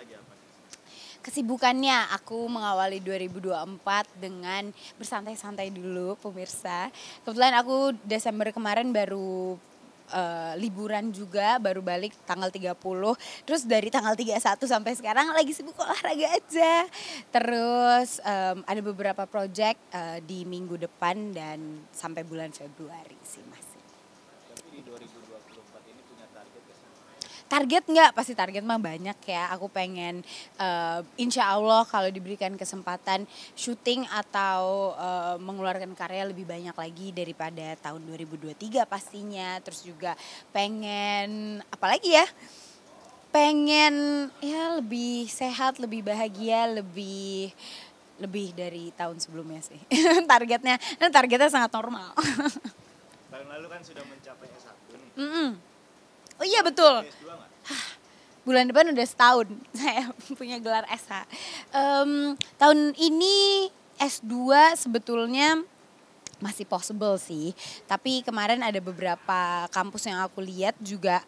aja apa? Kesibukannya aku mengawali 2024 dengan bersantai-santai dulu pemirsa. Kebetulan aku Desember kemarin baru liburan juga, baru balik tanggal 30. Terus dari tanggal 31 sampai sekarang lagi sibuk olahraga aja. Terus ada beberapa project di minggu depan dan sampai bulan Februari sih masih. Tapi di 2024 ini punya target ke sana? Target nggak, pasti target mah banyak ya. Aku pengen insya Allah kalau diberikan kesempatan syuting atau mengeluarkan karya lebih banyak lagi daripada tahun 2023 pastinya. Terus juga pengen apalagi ya? Pengen ya lebih sehat, lebih bahagia, lebih dari tahun sebelumnya sih. Targetnya sangat normal. Tahun lalu kan sudah mencapai S1 nih. Mm-mm. Oh iya betul. S2 nggak? Bulan depan udah setahun saya punya gelar SH. Tahun ini S2 sebetulnya masih possible sih. Tapi kemarin ada beberapa kampus yang aku lihat juga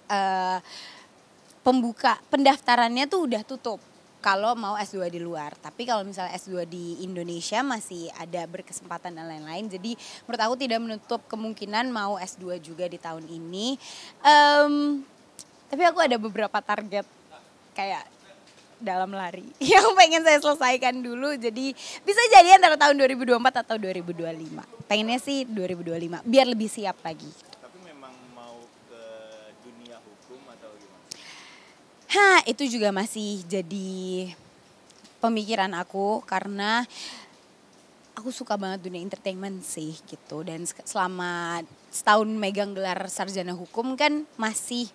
pendaftarannya tuh udah tutup kalau mau S2 di luar. Tapi kalau misalnya S2 di Indonesia masih ada berkesempatan dan lain-lain. Jadi menurut aku tidak menutup kemungkinan mau S2 juga di tahun ini. Tapi aku ada beberapa target kayak dalam lari yang pengen saya selesaikan dulu. Jadi bisa jadi antara tahun 2024 atau 2025. Pengennya sih 2025 biar lebih siap lagi. Tapi memang mau ke dunia hukum atau gimana? Itu juga masih jadi pemikiran aku karena aku suka banget dunia entertainment sih gitu. Dan selama setahun megang gelar sarjana hukum kan masih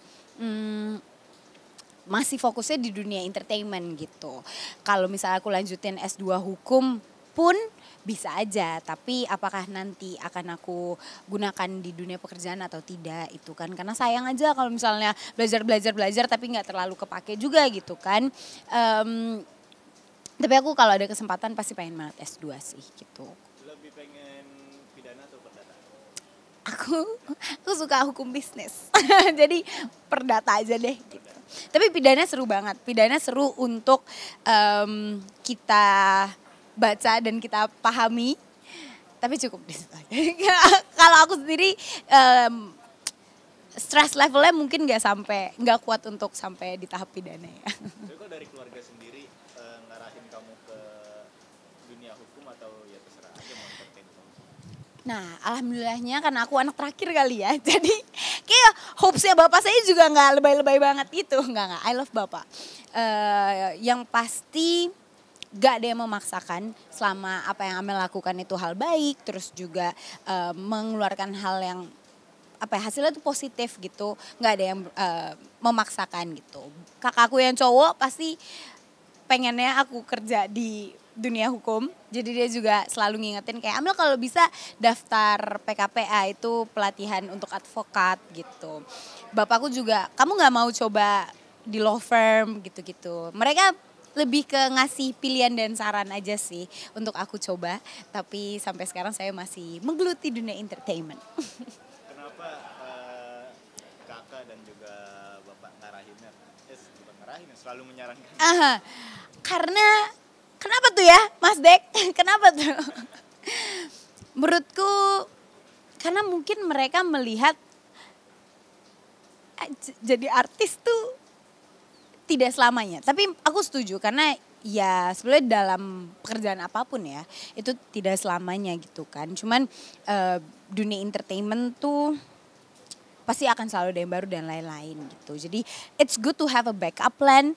fokusnya di dunia entertainment gitu. Kalau misalnya aku lanjutin S2 hukum pun bisa aja, tapi apakah nanti akan aku gunakan di dunia pekerjaan atau tidak itu kan, karena sayang aja kalau misalnya belajar tapi nggak terlalu kepake juga gitu kan. Tapi aku kalau ada kesempatan pasti pengen banget S2 sih gitu. Lebih pengen pidana atau perdata? Aku suka hukum bisnis. Jadi perdata aja deh gitu. Tapi pidana seru banget. Pidana seru untuk kita baca dan kita pahami. Tapi cukup di situ aja. Kalau aku sendiri stress levelnya mungkin nggak kuat untuk sampai di tahap pidana ya. Tapi kok dari keluarga sendiri ngarahin kamu ke dunia hukum atau ya terserah aja mau entertain kamu? Nah, alhamdulillahnya karena aku anak terakhir kali ya. Jadi kayak hopes-nya bapak saya juga nggak lebay-lebay banget gitu. Nggak. I love bapak. Yang pasti gak ada yang memaksakan selama apa yang Amel lakukan itu hal baik. Terus juga mengeluarkan hal yang hasilnya tuh positif gitu. Nggak ada yang memaksakan gitu. Kakakku yang cowok pasti pengennya aku kerja di dunia hukum. Jadi dia juga selalu ngingetin kayak Amel kalau bisa daftar PKPA itu pelatihan untuk advokat gitu. Bapakku juga kamu nggak mau coba di law firm gitu-gitu. Mereka lebih ke ngasih pilihan dan saran aja sih untuk aku coba. Tapi sampai sekarang saya masih menggeluti dunia entertainment. Kenapa kakak dan juga bapak ngarahinnya? Bukan ngarahinnya, selalu menyarankan. Karena kenapa tuh ya Mas Dek? Kenapa tuh? Menurutku karena mungkin mereka melihat jadi artis tuh tidak selamanya. Tapi aku setuju karena ya sebenarnya dalam pekerjaan apapun ya itu tidak selamanya gitu kan. Cuman dunia entertainment tuh pasti akan selalu ada yang baru dan lain-lain gitu. Jadi it's good to have a backup plan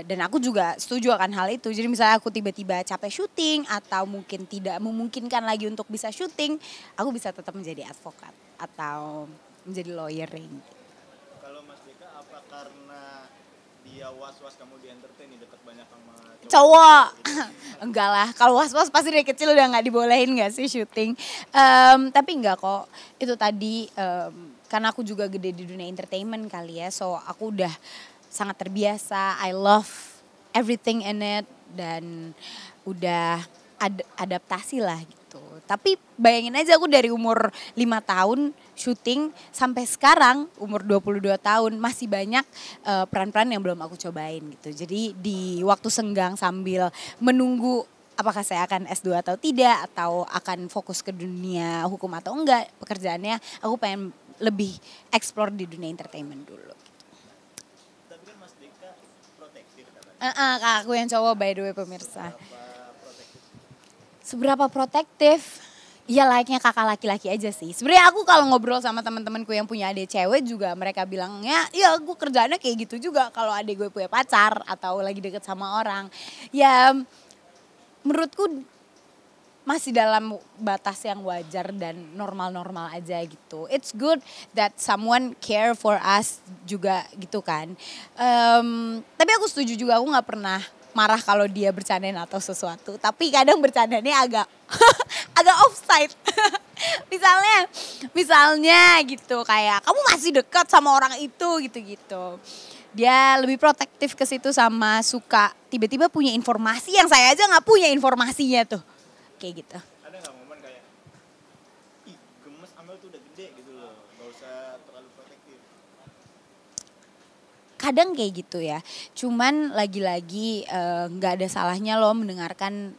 dan aku juga setuju akan hal itu. Jadi misalnya aku tiba-tiba capek syuting atau mungkin tidak memungkinkan lagi untuk bisa syuting, aku bisa tetap menjadi advokat atau menjadi lawyering. Kalau Mas Deka apa karena dia was-was kamu di entertain nih dekat banyak sama Cowok? Enggak lah, kalau was-was pasti dari kecil udah gak dibolehin gak sih syuting. Tapi enggak kok, itu tadi karena aku juga gede di dunia entertainment kali ya. So aku udah sangat terbiasa, I love everything in it dan udah adaptasi lah gitu. gitu. Tapi bayangin aja aku dari umur 5 tahun syuting sampai sekarang umur 22 tahun masih banyak peran-peran yang belum aku cobain gitu. Jadi di waktu senggang sambil menunggu apakah saya akan S2 atau tidak atau akan fokus ke dunia hukum atau enggak pekerjaannya, aku pengen lebih explore di dunia entertainment dulu. Tapi kan Mas Deka protektif katanya. Kak aku yang cowok by the way pemirsa. Berapa protektif? Seberapa protektif? Ya layaknya kakak laki-laki aja sih. Sebenarnya aku kalau ngobrol sama teman-temanku yang punya adik cewek juga mereka bilangnya, ya gue kerjaannya kayak gitu juga kalau adik gue punya pacar atau lagi deket sama orang. Ya menurutku masih dalam batas yang wajar dan normal-normal aja gitu. It's good that someone care for us juga gitu kan. Tapi aku setuju juga, aku gak pernah marah kalau dia bercandain atau sesuatu. Tapi kadang bercandanya agak agak offside. misalnya gitu kayak kamu masih dekat sama orang itu gitu-gitu. Dia lebih protektif ke situ sama suka tiba-tiba punya informasi yang saya aja nggak punya informasinya tuh. Kayak gitu. Ada nggak momen kayak, ih gemes Amel tuh udah gede gitu loh, nggak usah terlalu protektif. Kadang kayak gitu ya. Cuman lagi-lagi nggak ada salahnya loh mendengarkan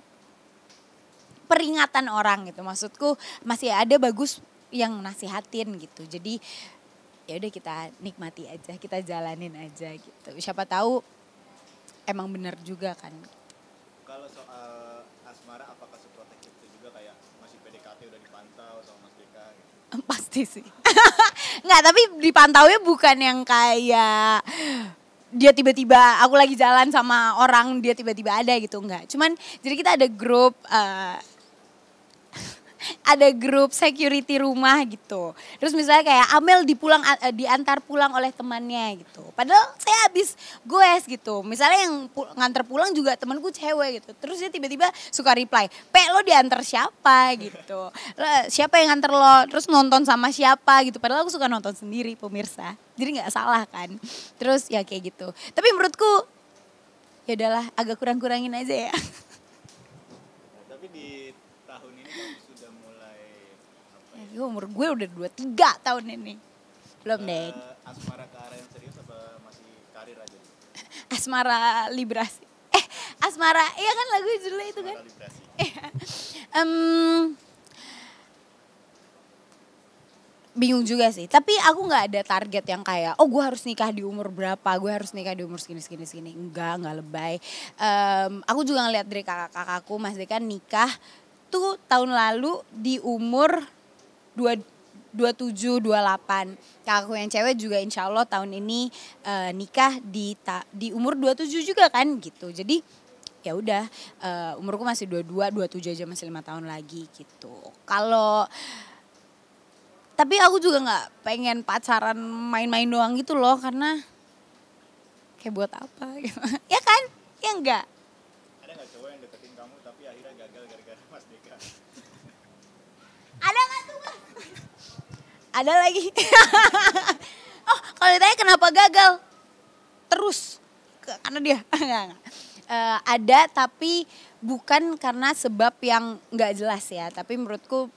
peringatan orang gitu. Maksudku masih ada bagus yang nasihatin gitu. Jadi ya udah kita nikmati aja, kita jalanin aja gitu. Siapa tahu emang bener juga kan. Kalau soal asmara apakah seprotektif itu juga kayak masih PDKT udah dipantau sama Mas Deka gitu? Pasti sih. Nggak, tapi dipantaunya bukan yang kayak dia tiba-tiba aku lagi jalan sama orang dia tiba-tiba ada gitu, enggak. Cuman jadi kita ada grup ada grup security rumah gitu. Terus misalnya kayak Amel diantar pulang oleh temannya gitu. Padahal saya habis goes gitu. Misalnya yang ngantar pulang juga temanku cewek gitu. Terus dia tiba-tiba suka reply, lo diantar siapa gitu. Siapa yang nganter lo? Terus nonton sama siapa gitu. Padahal aku suka nonton sendiri pemirsa. Jadi gak salah kan. Terus ya kayak gitu. Tapi menurutku ya udahlah agak kurang-kurangin aja ya. Tapi di tahun ini kamu sudah mulai apa ya? Umur gue udah 23 tahun ini. Belum deh. Asmara ke arah yang serius apa masih karir aja? Asmara liberasi. Asmara, iya kan lagu judulnya itu kan? Asmara liberasi. Bingung juga sih. Tapi aku nggak ada target yang kayak, oh gue harus nikah di umur berapa, gue harus nikah di umur segini. Enggak lebay. Aku juga ngeliat dari kakak-kakakku, Mas Deka nikah tuh tahun lalu di umur 27, 28. Kakakku yang cewek juga insya Allah tahun ini nikah di umur 27 juga kan gitu. Jadi ya udah umurku masih 22, 27 aja masih 5 tahun lagi gitu. Tapi aku juga gak pengen pacaran main-main doang gitu loh karena kayak buat apa gitu. Ya kan? Ya enggak? Ada nggak cowok yang deketin kamu tapi akhirnya gagal gara-gara Mas Deka? Ada gak tuh Mas? Ada lagi. Oh kalau ditanya kenapa gagal? Terus karena dia. Enggak. Ada tapi bukan karena sebab yang gak jelas ya. Tapi menurutku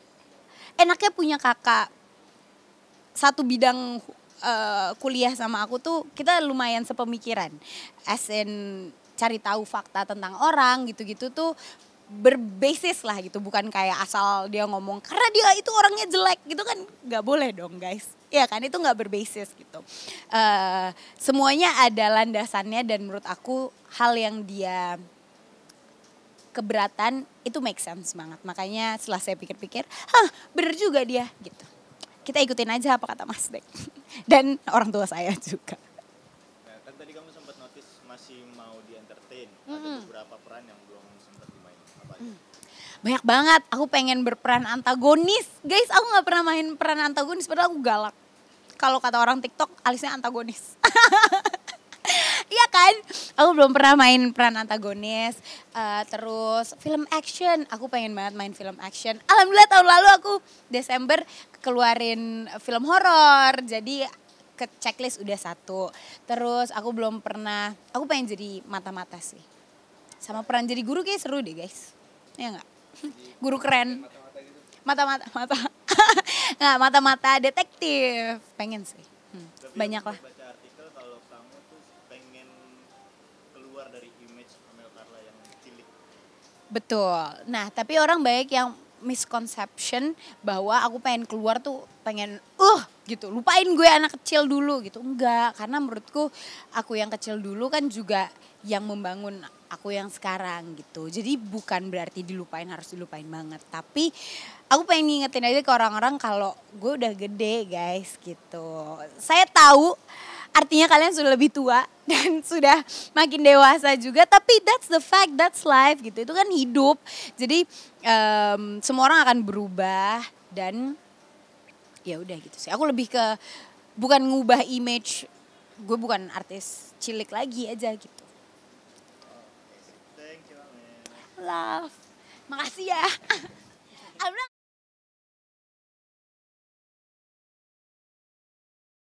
enaknya punya kakak satu bidang kuliah sama aku tuh kita lumayan sepemikiran. As in cari tahu fakta tentang orang gitu-gitu tuh berbasis lah gitu. Bukan kayak asal dia ngomong karena dia itu orangnya jelek gitu kan gak boleh dong guys. Iya kan itu gak berbasis gitu. Semuanya ada landasannya dan menurut aku hal yang dia keberatan itu make sense banget. Makanya setelah saya pikir-pikir, bener juga dia gitu. Kita ikutin aja apa kata Mas Dek. Dan orang tua saya juga. Nah, kan tadi kamu sempat notice masih mau di entertain. Ada beberapa peran yang belum sempat dimainin. Apa aja? Banyak banget. Aku pengen berperan antagonis. Guys, aku gak pernah main peran antagonis padahal aku galak. Kalau kata orang TikTok, alisnya antagonis. Iya kan? Aku belum pernah main peran antagonis. Terus film action. Aku pengen banget main film action. Alhamdulillah tahun lalu aku Desember keluarin film horor. Jadi ke checklist udah 1. Terus aku belum pernah, aku pengen jadi mata-mata sih. Sama peran jadi guru kayak seru deh guys. Iya gak? Guru keren. Mata-mata. Nggak, mata-mata detektif. Pengen sih. Tapi Banyak aku lah. baca artikel kalau kamu tuh pengen keluar dari image Amel Carla yang cilik. Betul. Nah, tapi orang banyak yang misconception bahwa aku pengen keluar tuh pengen gitu. Lupain gue anak kecil dulu gitu. Enggak, karena menurutku aku yang kecil dulu kan juga yang membangun aku yang sekarang gitu. Jadi bukan berarti dilupain harus dilupain banget, tapi aku pengen ngingetin aja ke orang-orang kalau gue udah gede guys gitu. Saya tahu artinya kalian sudah lebih tua dan sudah makin dewasa juga, tapi that's the fact, that's life gitu. Itu kan hidup. Jadi semua orang akan berubah dan ya udah gitu sih. Aku lebih ke bukan ngubah image, gue bukan artis cilik lagi aja gitu. Thank you, Amel. Love. Makasih ya.